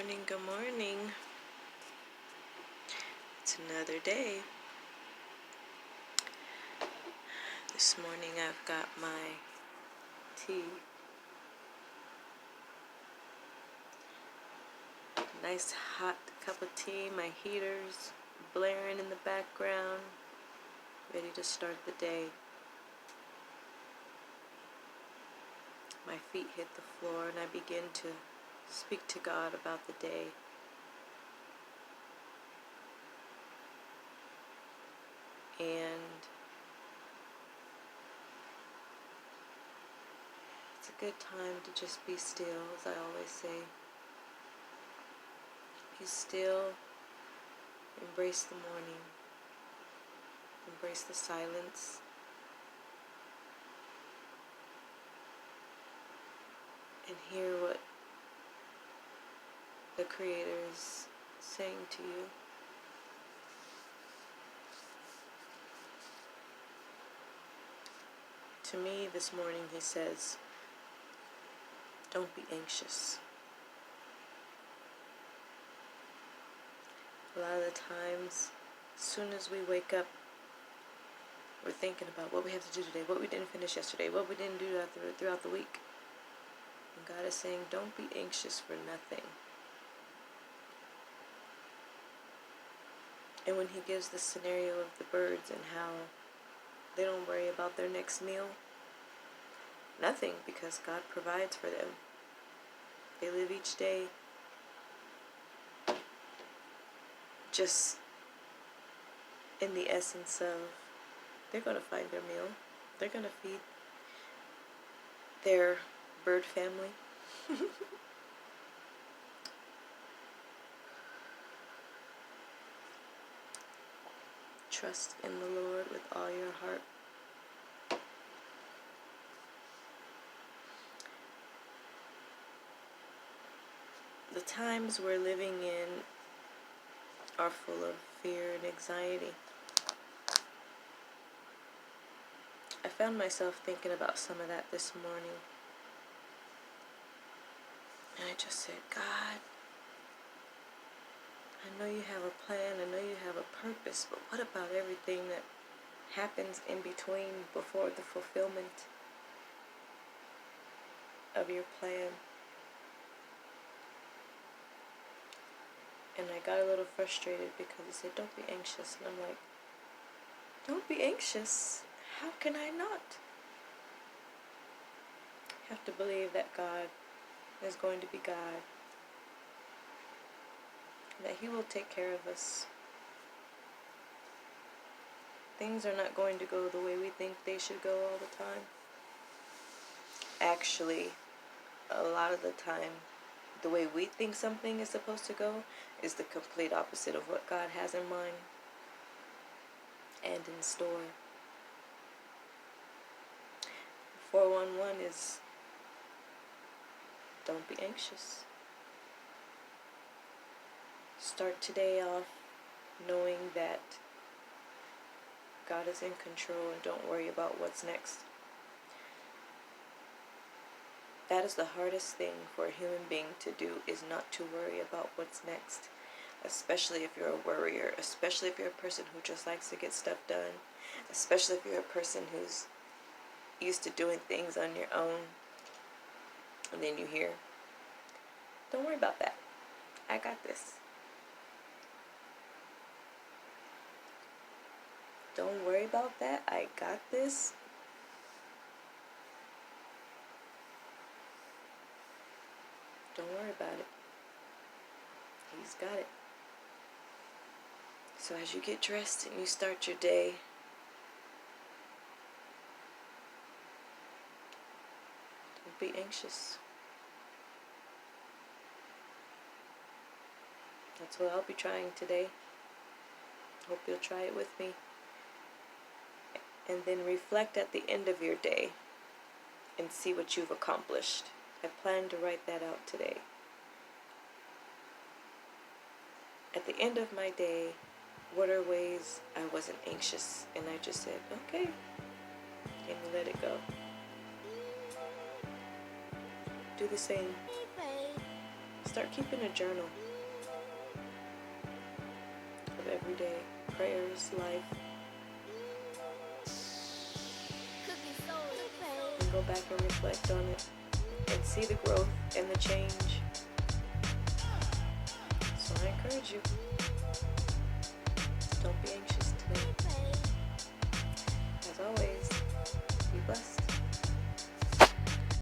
morning, good morning. It's another day. This morning I've got my tea. Nice hot cup of tea, my heaters blaring in the background, ready to start the day. My feet hit the floor and I begin to speak to God about the day. And it's a good time to just be still, as I always say. Be still, embrace the morning, embrace the silence. And hear what the Creator is saying to you. To me this morning he says, don't be anxious. A lot of the times, as soon as we wake up, we're thinking about what we have to do today, what we didn't finish yesterday, what we didn't do throughout the week. And God is saying, don't be anxious for nothing. And when he gives the scenario of the birds and how they don't worry about their next meal, nothing, because God provides for them. They live each day just in the essence of they're going to find their meal. They're going to feed their bird family. Trust in the Lord with all your heart. The times we're living in are full of fear and anxiety. I found myself thinking about some of that this morning. And I just said, God, I know you have a plan, I know you have a purpose, but what about everything that happens in between before the fulfillment of your plan? And I got a little frustrated because he said, don't be anxious. And I'm like, don't be anxious? How can I not? I have to believe that God is going to be God. And that he will take care of us. Things are not going to go the way we think they should go all the time. Actually, a lot of the time, the way we think something is supposed to go is the complete opposite of what God has in mind and in store. 411 is, don't be anxious. Start today off knowing that God is in control and don't worry about what's next. That is the hardest thing for a human being to do, is not to worry about what's next. Especially if you're a worrier, especially if you're a person who just likes to get stuff done, especially if you're a person who's used to doing things on your own. And then you hear, don't worry about that. I got this. Don't worry about that. I got this. Don't worry about it. He's got it. So as you get dressed and you start your day, don't be anxious. That's what I'll be trying today. Hope you'll try it with me. And then reflect at the end of your day and see what you've accomplished. I plan to write that out today. At the end of my day, what are ways I wasn't anxious and I just said, okay, and let it go. Do the same. start keeping a journal of everyday prayers, life, and go back and reflect on it and see the growth and the change. So I encourage you.